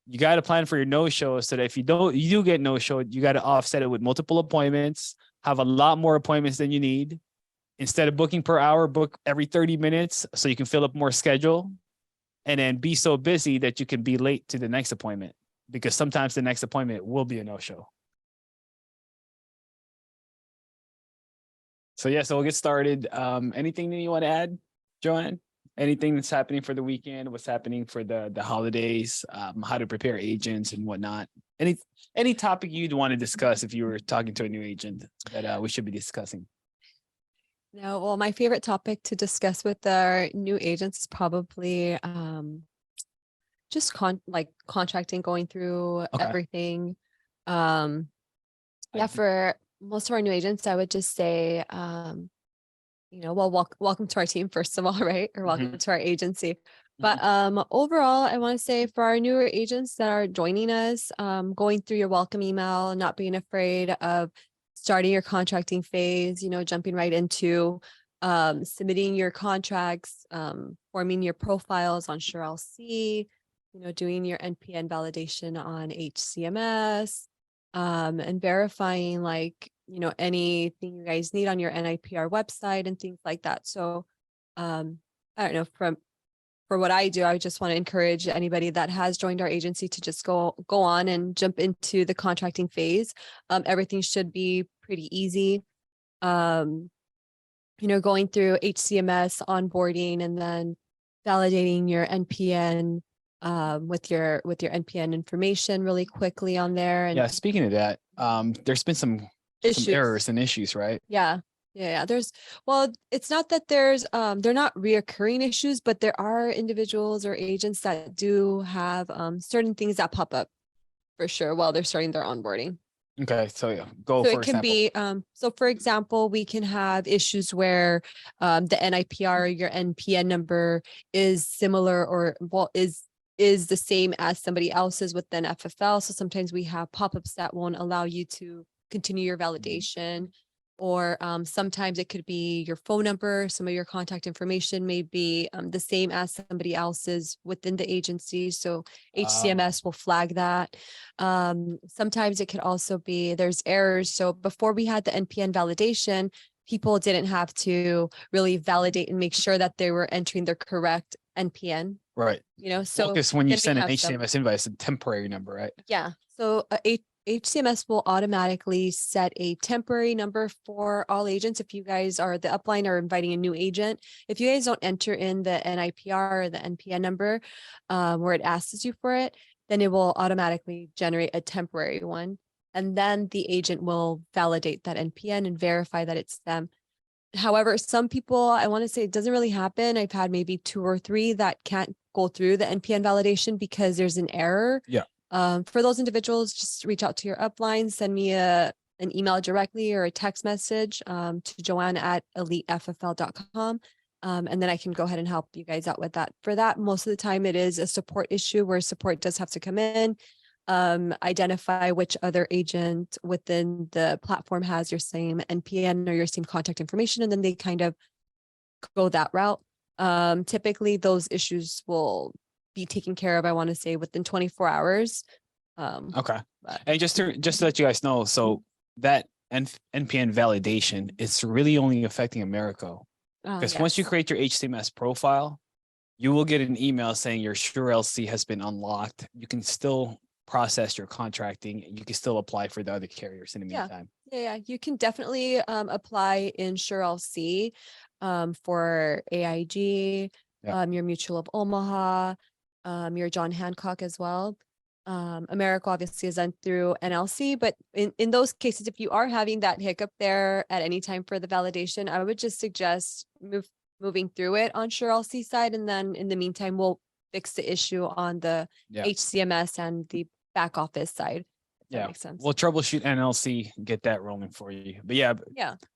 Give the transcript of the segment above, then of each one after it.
you got to plan for your no-show so that if you do get no-show, you got to offset it with multiple appointments, have a lot more appointments than you need. Instead of booking per hour, book every 30 minutes so you can fill up more schedule, and then be so busy that you can be late to the next appointment, because sometimes the next appointment will be a no-show. So yeah, so we'll get started. Anything that you want to add, Joanne? Anything that's happening for the weekend, what's happening for the holidays, how to prepare agents and whatnot. Any topic you'd want to discuss if you were talking to a new agent that we should be discussing? No, well, my favorite topic to discuss with our new agents is probably just contracting, going through everything. Yeah, for most of our new agents, I would just say, well, welcome to our team, first of all, right? Or welcome to our agency. But overall, I want to say for our newer agents that are joining us, going through your welcome email, not being afraid of starting your contracting phase, jumping right into submitting your contracts, forming your profiles on SureLC, doing your NPN validation on HCMS, and verifying anything you guys need on your NIPR website and things like that. So I don't know, for what I do, I just want to encourage anybody that has joined our agency to just go on and jump into the contracting phase. Everything should be pretty easy. Going through HCMS onboarding and then validating your NPN with your NPN information really quickly on there. And yeah, speaking of that, there's been some errors and issues, right? Yeah. It's not that they're not reoccurring issues, but there are individuals or agents that do have certain things that pop up for sure while they're starting their onboarding. Okay, so yeah, it can be so for example, we can have issues where the NIPR, your NPN number, is similar or is the same as somebody else's within FFL. So sometimes we have pop-ups that won't allow you to continue your validation. Or sometimes it could be your phone number. Some of your contact information may be the same as somebody else's within the agency. So HCMS will flag that. Sometimes it could also be there's errors. So before we had the NPN validation, people didn't have to really validate and make sure that they were entering their correct NPN. Right. So because when you send an HCMS invite, it's a temporary number, right? Yeah. So HCMS will automatically set a temporary number for all agents. If you guys are the upline or inviting a new agent, if you guys don't enter in the NIPR or the NPN number where it asks you for it, then it will automatically generate a temporary one. And then the agent will validate that NPN and verify that it's them. However, some people, I want to say it doesn't really happen. I've had maybe 2 or 3 that can't go through the NPN validation because there's an error. Yeah. For those individuals, just reach out to your upline, send me an email directly or a text message to joanne@eliteffl.com. And then I can go ahead and help you guys out with that. For that, most of the time it is a support issue where support does have to come in, identify which other agent within the platform has your same NPN or your same contact information, and then they kind of go that route. Typically those issues will be taken care of, I want to say, within 24 hours. Okay. And just to let you guys know, so that NPN validation, it's really only affecting America. Because once you create your HCMS profile, you will get an email saying your SureLC has been unlocked. You can still process your contracting. You can still apply for the other carriers in the meantime. Yeah, you can definitely apply in SureLC for AIG, your Mutual of Omaha, your John Hancock as well. America obviously is done through NLC, but in those cases, if you are having that hiccup there at any time for the validation, I would just suggest moving through it on SureLC side, and then in the meantime, we'll fix the issue on the HCMS and the back office side. That makes sense. We'll troubleshoot NLC, get that rolling for you. But yeah,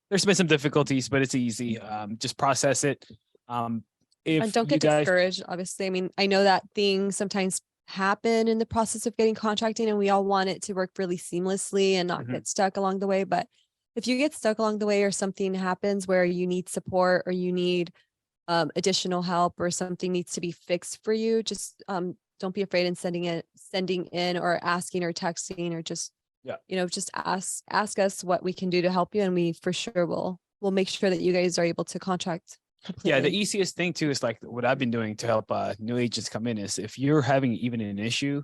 there's been some difficulties, but it's easy. Just process it. And don't get discouraged, obviously. I mean, I know that things sometimes happen in the process of getting contracting, and we all want it to work really seamlessly and not get stuck along the way. But if you get stuck along the way, or something happens where you need support or you need additional help, or something needs to be fixed for you, just don't be afraid in sending in or asking or texting or just, Yeah. Just ask us what we can do to help you. And we for sure we'll make sure that you guys are able to contract completely. Yeah, the easiest thing too is like what I've been doing to help new agents come in is if you're having even an issue,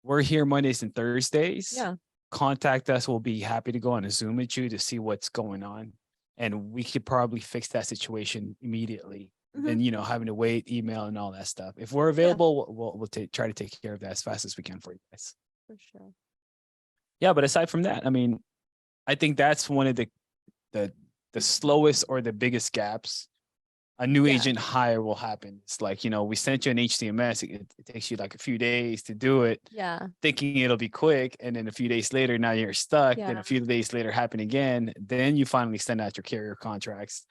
we're here Mondays and Thursdays. Yeah. Contact us. We'll be happy to go on a Zoom with you to see what's going on. And we could probably fix that situation immediately. Than having to wait, email, and all that stuff. If we're available, we'll try to take care of that as fast as we can for you guys. For sure. Yeah, but aside from that, I mean, I think that's one of the slowest or the biggest gaps a new agent hire will happen. It's like, we sent you an HTMS. It takes you like a few days to do it. Yeah. Thinking it'll be quick. And then a few days later, now you're stuck. Yeah. Then a few days later happen again. Then you finally send out your carrier contracts.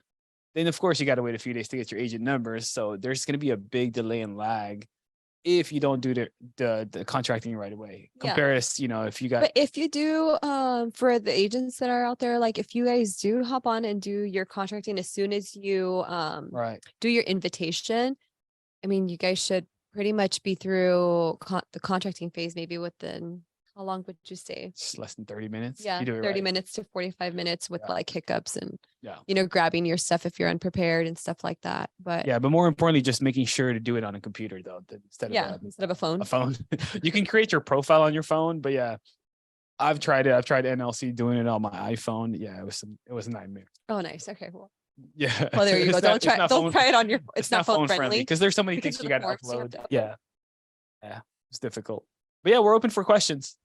Then of course you got to wait a few days to get your agent numbers. So there's going to be a big delay and lag if you don't do the contracting right away. Compare us, if you got. But if you do, for the agents that are out there, like if you guys do hop on and do your contracting as soon as you right. do your invitation, I mean, you guys should pretty much be through the contracting phase, maybe within, how long would you say? It's less than 30 minutes. Yeah, You do it 30 right. minutes to 45 minutes with like hiccups and, Yeah. Grabbing your stuff if you're unprepared and stuff like that. But yeah, but more importantly, just making sure to do it on a computer though, instead of a phone. A phone. You can create your profile on your phone, but yeah, I've tried it. I've tried NLC doing it on my iPhone. Yeah, it was a nightmare. Oh, nice. Okay, well. Yeah. Well, there you go. Don't try it on your. It's not phone friendly because there's so many things you got to upload. Yeah, it's difficult. But yeah, we're open for questions.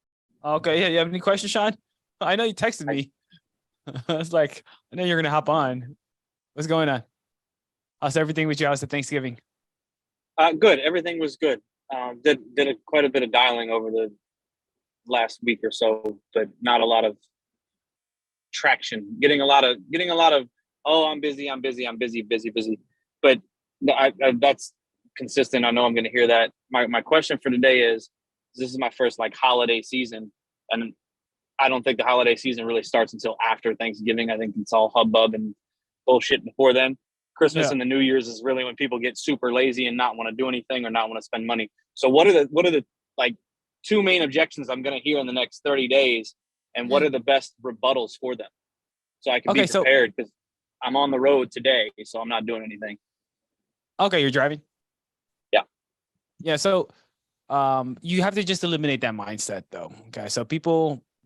Okay, yeah, you have any questions, Sean? I know you texted me. I was like, I know you're gonna hop on. What's going on? How's everything with you? How's the Thanksgiving? Good. Everything was good. Did quite a bit of dialing over the last week or so, but not a lot of traction. Getting a lot of. Oh, I'm busy. But that's consistent. I know I'm going to hear that. My question for today is, this is my first like holiday season, and I don't think the holiday season really starts until after Thanksgiving. I think it's all hubbub and bullshit before then. Christmas and the New Year's is really when people get super lazy and not want to do anything or not want to spend money. So what are the like two main objections I'm going to hear in the next 30 days, and what are the best rebuttals for them, so I can be prepared, because I'm on the road today, so I'm not doing anything. Okay, you're driving? Yeah. So you have to just eliminate that mindset though. Okay. So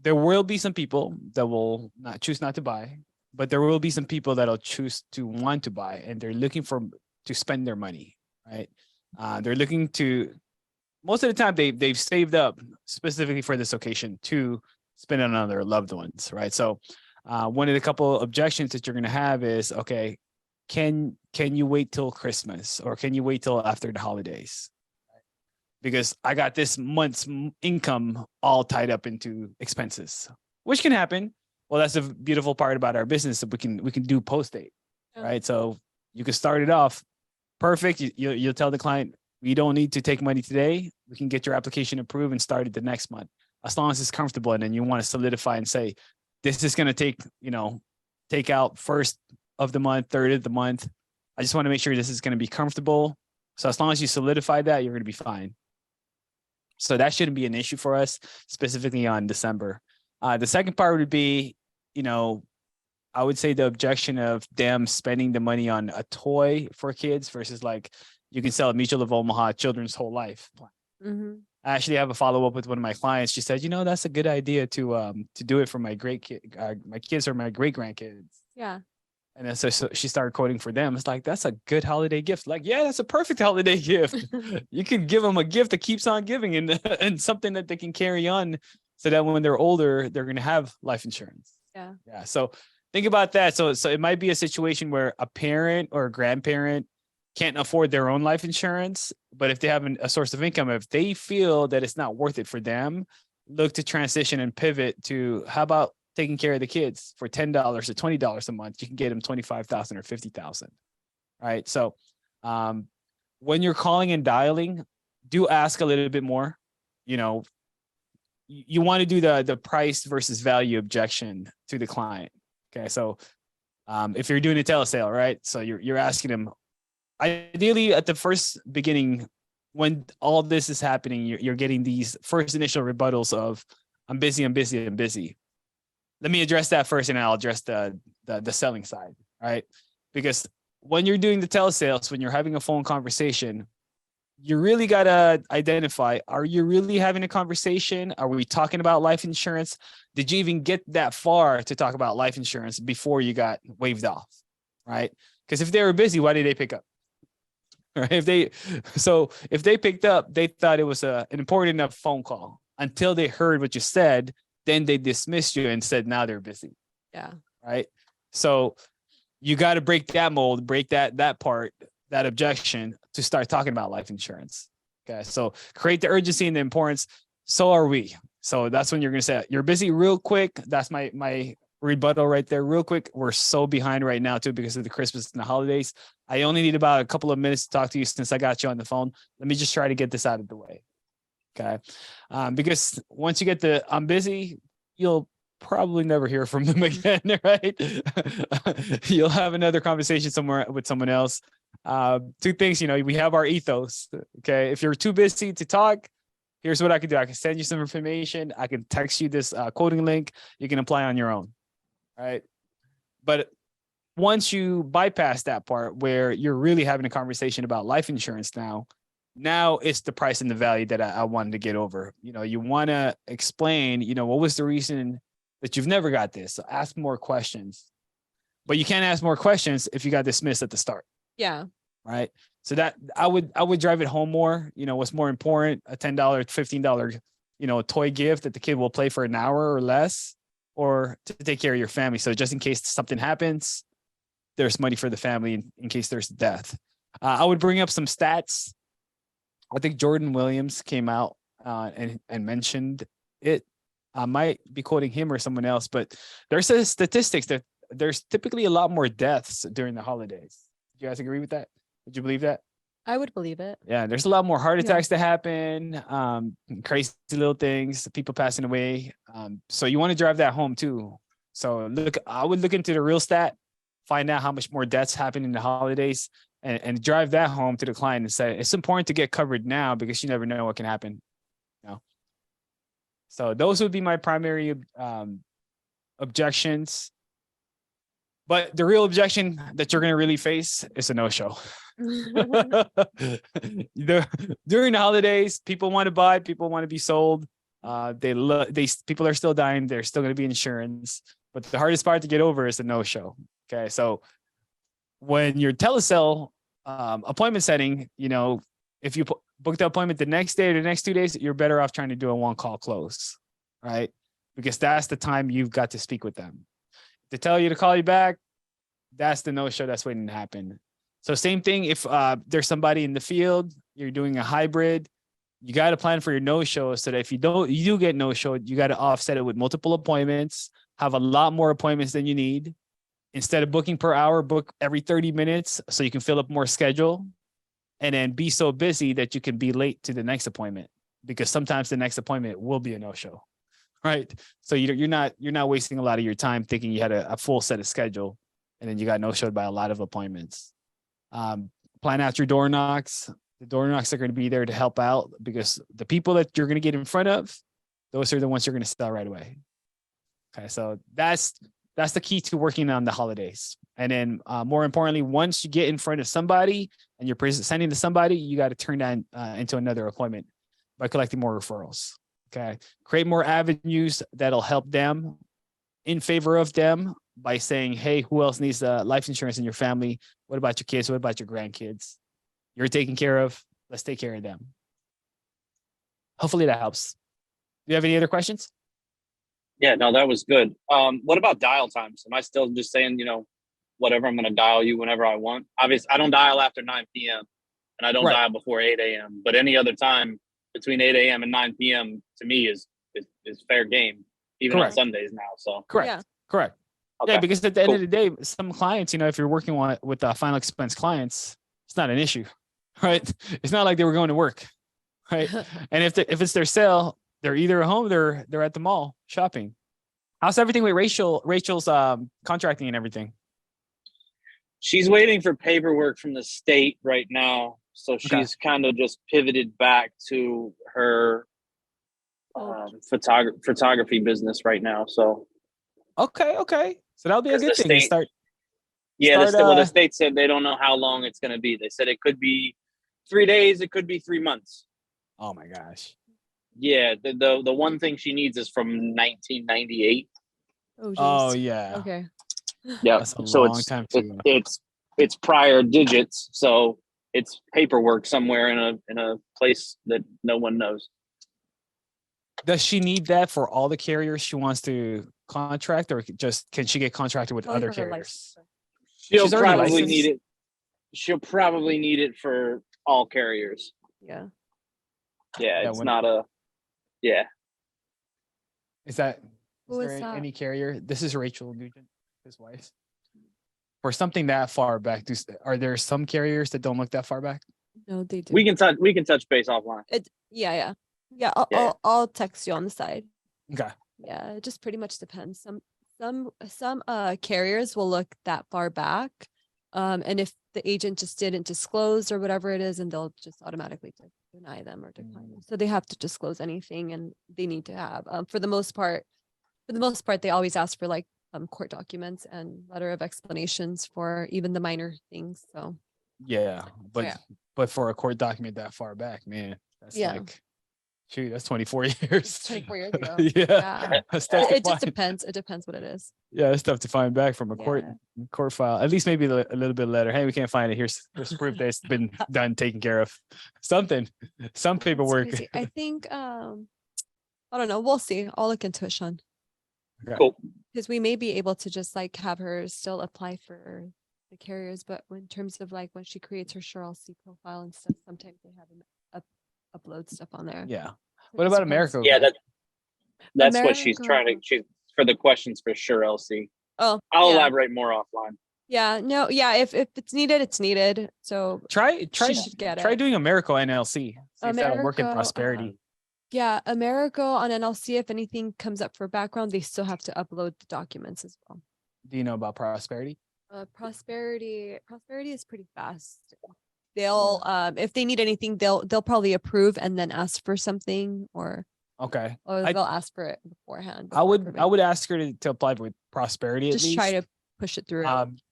there will be some people that will choose not to buy, but there will be some people that'll choose to want to buy, and they're looking to spend their money, right? They're looking to, most of the time they've saved up specifically for this occasion to spend it on their loved ones, right? So one of the couple objections that you're going to have is, okay, can you wait till Christmas, or can you wait till after the holidays? Because I got this month's income all tied up into expenses, which can happen. Well, that's the beautiful part about our business, that we can do post date, right? So you can start it off perfect. You'll tell the client, we don't need to take money today. We can get your application approved and start it the next month, as long as it's comfortable. And then you want to solidify and say, this is going to take out first of the month, third of the month. I just want to make sure this is going to be comfortable. So as long as you solidify that, you're going to be fine. So that shouldn't be an issue for us, specifically on December. The second part would be, I would say the objection of them spending the money on a toy for kids versus like you can sell a Mutual of Omaha children's whole life plan. Mm-hmm. I actually have a follow-up with one of my clients. She said, that's a good idea to do it for my my kids or my great grandkids. Yeah. And then so she started quoting for them. It's like, that's a good holiday gift. Like, yeah, that's a perfect holiday gift. You can give them a gift that keeps on giving, and something that they can carry on, so that when they're older, they're going to have life insurance. Yeah. Yeah. So think about that. So it might be a situation where a parent or a grandparent can't afford their own life insurance, but if they have a source of income, if they feel that it's not worth it for them, look to transition and pivot to, how about taking care of the kids for $10 or $20 a month? You can get them $25,000 or $50,000. Right. So when you're calling and dialing, do ask a little bit more. You want to do the price versus value objection to the client. Okay. So if you're doing a telesale, right? So you're asking them, ideally at the first beginning, when all this is happening, you're getting these first initial rebuttals of I'm busy, I'm busy, I'm busy. Let me address that first, and then I'll address the selling side, right? Because when you're doing the telesales, when you're having a phone conversation, you really got to identify, are you really having a conversation? Are we talking about life insurance? Did you even get that far to talk about life insurance before you got waved off, right? Because if they were busy, why did they pick up? Right? If they picked up, they thought it was an important enough phone call until they heard what you said. Then they dismissed you and said, now they're busy. Yeah. Right. So you got to break that mold, break that part, that objection to start talking about life insurance. Okay. So create the urgency and the importance. So are we. So that's when you're going to say, you're busy real quick. That's my rebuttal right there. Real quick. We're so behind right now too, because of the Christmas and the holidays. I only need about a couple of minutes to talk to you since I got you on the phone. Let me just try to get this out of the way. Okay. Because once you get the I'm busy, you'll probably never hear from them again, right? You'll have another conversation somewhere with someone else. Two things, we have our ethos. Okay. If you're too busy to talk, here's what I can do. I can send you some information. I can text you this coding link. You can apply on your own. Right. But once you bypass that part where you're really having a conversation about life insurance now it's the price and the value that I wanted to get over. You want to explain, what was the reason that you've never got this? So ask more questions, but you can't ask more questions if you got dismissed at the start. Yeah. Right. So that I would drive it home more. What's more important, a $10, $15, toy gift that the kid will play for an hour or less, or to take care of your family. So just in case something happens, there's money for the family in case there's death. I would bring up some stats. I think Jordan Williams came out and mentioned it. I might be quoting him or someone else, but there's a statistics that there's typically a lot more deaths during the holidays. Do you guys agree with that? Would you believe that? I would believe it. Yeah, there's a lot more heart attacks that happen, crazy little things, people passing away. So you want to drive that home too. So I would look into the real stat, find out how much more deaths happen in the holidays, and drive that home to the client and say, it's important to get covered now because you never know what can happen. So those would be my primary objections. But the real objection that you're going to really face is a no-show. During the holidays, people want to buy, people want to be sold. People are still dying. There's still going to be insurance. But the hardest part to get over is the no-show. Okay, so when your telesale appointment setting, if you book the appointment the next day or the next 2 days, you're better off trying to do a one-call close, right? Because that's the time you've got to speak with them. To tell you to call you back, that's the no-show that's waiting to happen. So same thing, if there's somebody in the field, you're doing a hybrid, you got to plan for your no-show so that if you do get no-showed, you got to offset it with multiple appointments, have a lot more appointments than you need. Instead of booking per hour, book every 30 minutes so you can fill up more schedule, and then be so busy that you can be late to the next appointment, because sometimes the next appointment will be a no-show, right? So you're not wasting a lot of your time thinking you had a full set of schedule and then you got no-showed by a lot of appointments. Plan out your door knocks. The door knocks are going to be there to help out, because the people that you're going to get in front of, those are the ones you're going to sell right away. Okay, so that's the key to working on the holidays. And then more importantly, once you get in front of somebody and you're presenting to somebody, you got to turn that into another appointment by collecting more referrals. Okay. Create more avenues that'll help them in favor of them by saying, hey, who else needs life insurance in your family? What about your kids? What about your grandkids? You're taken care of. Let's take care of them. Hopefully that helps. Do you have any other questions? Yeah, no, that was good. What about dial times? Am I still just saying, whatever, I'm going to dial you whenever I want? Obviously, I don't dial after 9 p.m. and I don't dial before 8 a.m. But any other time between 8 a.m. and 9 p.m. to me is fair game, even on Sundays now. So correct. Okay. Yeah, because at the end of the day, some clients, if you're working with final expense clients, it's not an issue, right? It's not like they were going to work, right? And if it's their sale, they're either at home, they're at the mall shopping. How's everything with Rachel's contracting and everything? She's waiting for paperwork from the state right now. So she's kind of just pivoted back to her photography business right now. So okay. So that'll be a good thing. The state said they don't know how long it's going to be. They said it could be 3 days, it could be 3 months. Oh my gosh. Yeah, the one thing she needs is from 1998. Oh yeah. Okay. Yeah, That's a so long time too. it's prior digits, so it's paperwork somewhere in a place that no one knows. Does she need that for all the carriers she wants to contract, or just can she get contracted with Probably other for her carriers? She'll She's already probably licensed? need it. She'll probably need it for all carriers. Yeah. Yeah, Yeah, it's not a. Yeah. Is that Who is is there that? any carrier? This is Rachel Nugent, his wife. For something that far back, are there some carriers that don't look that far back? No, they do. We can touch base offline. Yeah. Yeah. I'll text you on the side. Okay. Yeah, it just pretty much depends. Some carriers will look that far back. And if the agent just didn't disclose or whatever it is, and they'll just automatically deny them or decline them. So they have to disclose anything, and they need to have for the most part, they always ask for like court documents and letter of explanations for even the minor things. So Yeah, but for a court document that far back, man, that's like, shoot, that's 24 years. 24 years ago. Yeah. That's tough to It just find. depends. It depends what it is. Yeah, it's tough to find back from a court file. At least maybe a little bit later. Hey, we can't find it. Here's proof that it's been done, taken care of. Something, some That's paperwork. crazy. I think I don't know. We'll see. I'll look into it, Sean. Okay. Cool. Because we may be able to just like have her still apply for the carriers, but in terms of like when she creates her SureLC profile and stuff, sometimes they have them upload stuff on there. Yeah. What about America? Yeah, that's what she's America. trying to. She's for the questions for sure. LC. Oh, I'll yeah. elaborate more offline. Yeah. No. Yeah. If it's needed, it's needed. So Try should get try it. doing America NLC. See if that'll work in America, prosperity. Yeah, America on NLC, if anything comes up for background, they still have to upload the documents as well. Do you know about prosperity? Prosperity is pretty fast. They'll if they need anything, they'll probably approve and then ask for something, or Okay. they'll ask for it beforehand. I would ask her to apply with prosperity. Just try to push it through.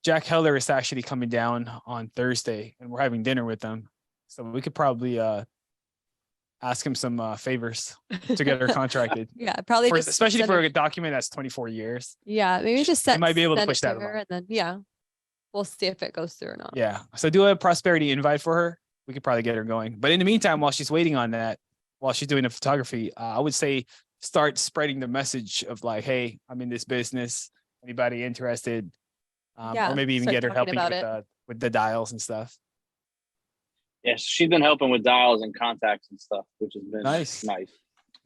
Jack Heller is actually coming down on Thursday, and we're having dinner with them, so we could probably ask him some favors to get her contracted. Yeah, probably especially for a document that's 24 years. Yeah, maybe just You might be able to push that her, and then we'll see if it goes through or not. Yeah, so do a prosperity invite for her. We could probably get her going. But in the meantime, while she's waiting on that, while she's doing the photography, I would say start spreading the message of like, hey, I'm in this business. Anybody interested? Or maybe even get her helping with the dials and stuff. Yes, she's been helping with dials and contacts and stuff, which has been nice.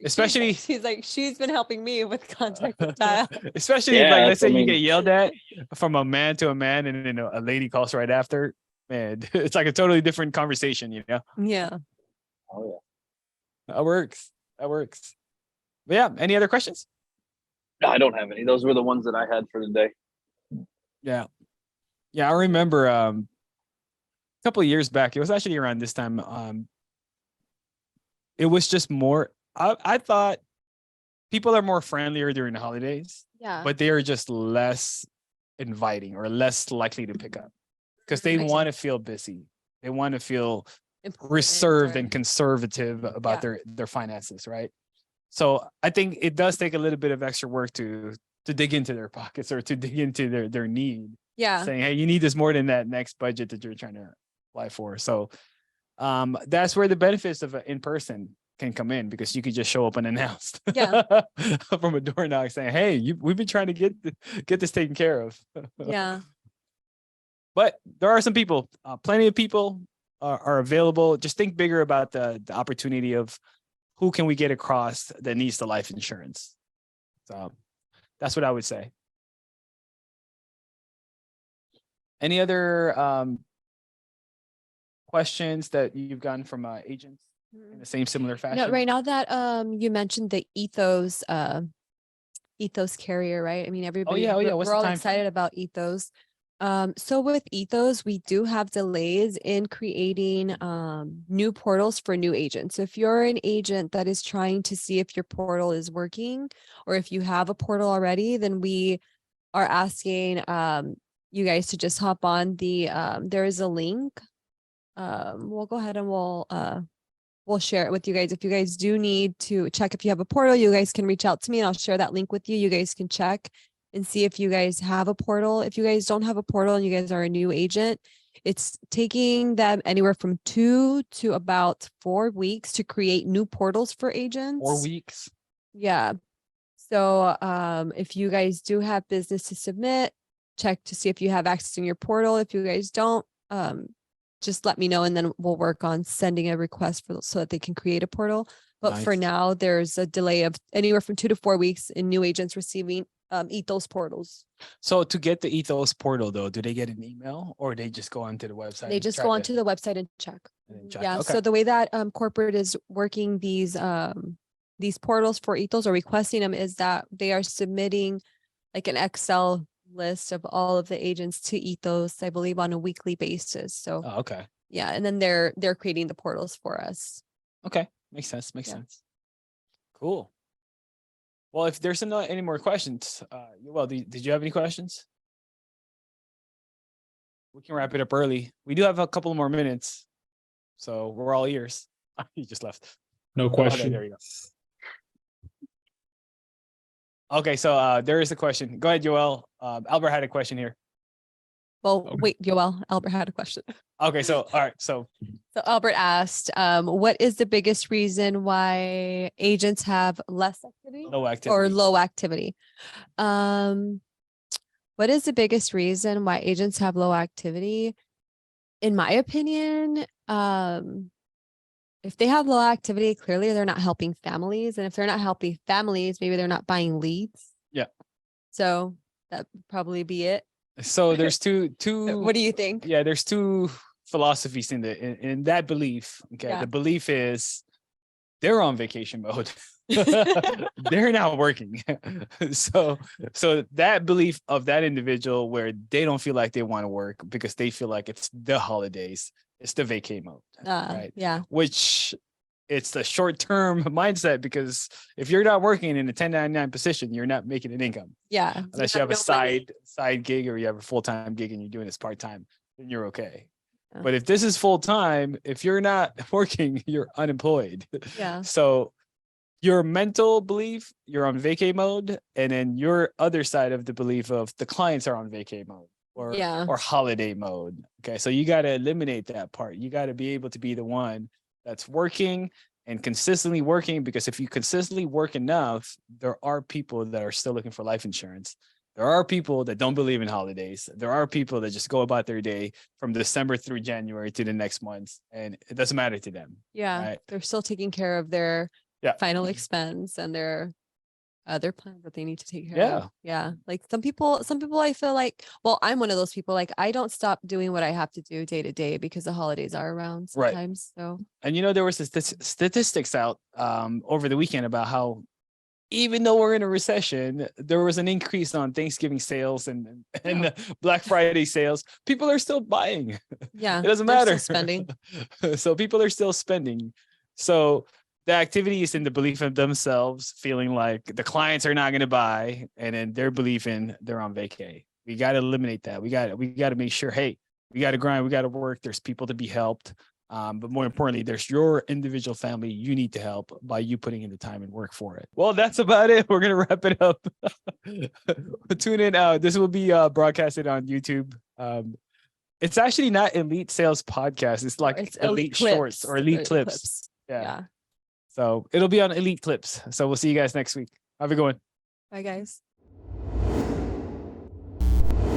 Especially she's been helping me with contact with dial. Especially if, like, let's say you get yelled at from a man to a man, and then a lady calls right after. Man, it's like a totally different conversation, you know? Yeah. Oh yeah. That works. But yeah, any other questions? No, I don't have any. Those were the ones that I had for today. Yeah. I remember a couple of years back, it was actually around this time. It was just more, I thought people are more friendlier during the holidays, but they are just less inviting or less likely to pick up because they want to feel busy. They want to feel reserved and conservative about their finances, right? So I think it does take a little bit of extra work to dig into their pockets or to dig into their need. Yeah. Saying, hey, you need this more than that next budget that you're trying to apply for. So that's where the benefits of in person can come in, because you could just show up unannounced from a door knock saying, hey, we've been trying to get this taken care of. Yeah. But there are some people, plenty of people are available. Just think bigger about the opportunity of who can we get across that needs the life insurance. So that's what I would say. Any other questions that you've gotten from agents in the same similar fashion? No, right now that you mentioned the Ethos carrier, right? I mean, everybody, What's we're all the time excited about Ethos. So with Ethos, we do have delays in creating new portals for new agents. So if you're an agent that is trying to see if your portal is working, or if you have a portal already, then we are asking you guys to just hop on the there is a link. We'll go ahead and we'll share it with you guys. If you guys do need to check if you have a portal, you guys can reach out to me and I'll share that link with you. You guys can check and see if you guys have a portal. If you guys don't have a portal and you guys are a new agent, it's taking them anywhere from 2 to about 4 weeks to create new portals for agents. 4 weeks. Yeah. So if you guys do have business to submit, check to see if you have access in your portal. If you guys don't, just let me know and then we'll work on sending a request for so that they can create a portal. But for now, there's a delay of anywhere from 2 to 4 weeks in new agents receiving Ethos portals. So to get the Ethos portal though, do they get an email or they just go onto the website? They just go onto the website and check. Yeah. Okay. So the way that corporate is working these portals for Ethos or requesting them is that they are submitting like an Excel list of all of the agents to Ethos, I believe, on a weekly basis. So okay. Yeah, and then they're creating the portals for us. Okay, makes sense. Makes sense. Cool. Well, if there's not any more questions, did you have any questions? We can wrap it up early. We do have a couple more minutes, so we're all ears. You just left. No question. Okay, there you go. Okay, so there is a question. Go ahead, Joel. Albert had a question here. Well, wait, Joel, Albert had a question. Okay, so all right, so Albert asked, what is the biggest reason why agents have less activity or low activity? What is the biggest reason why agents have low activity? In my opinion, if they have low activity, clearly they're not helping families. And if they're not helping families, maybe they're not buying leads. Yeah. So that would probably be it. So there's two. What do you think? Yeah, there's two philosophies in that belief. Okay. Yeah. The belief is they're on vacation mode. They're not working. So that belief of that individual where they don't feel like they want to work because they feel like it's the holidays, it's the vacay mode. Right. Yeah. Which it's the short-term mindset because if you're not working in a 1099 position, you're not making an income. Yeah. Unless you have a side gig or you have a full-time gig and you're doing this part-time, then you're okay. Yeah. But if this is full-time, if you're not working, you're unemployed. Yeah. So your mental belief, you're on vacay mode, and then your other side of the belief of the clients are on vacay mode or holiday mode. Okay. So you got to eliminate that part. You got to be able to be the one that's working and consistently working, because if you consistently work enough, there are people that are still looking for life insurance. There are people that don't believe in holidays. There are people that just go about their day from December through January to the next month, and it doesn't matter to them. Yeah. Right? They're still taking care of their final expense and their other plans that they need to take care of. Yeah. Like some people I feel like, well, I'm one of those people, like I don't stop doing what I have to do day to day because the holidays are around sometimes. Right. So, and there was this statistics out over the weekend about how even though we're in a recession, there was an increase on Thanksgiving sales and Black Friday sales. People are still buying. Yeah. It doesn't matter. Still spending. So people are still spending. So the activity is in the belief of themselves, feeling like the clients are not going to buy, and then their belief in they're on vacay. We got to eliminate that. We got to make sure, hey, we got to grind, we got to work. There's people to be helped. But more importantly, there's your individual family you need to help by you putting in the time and work for it. Well, that's about it. We're going to wrap it up. Tune in. This will be broadcasted on YouTube. It's actually not Elite Sales Podcast. It's like it's Elite Shorts or Elite Clips. Yeah. So it'll be on Elite Clips. So we'll see you guys next week. Have a good one. Bye, guys.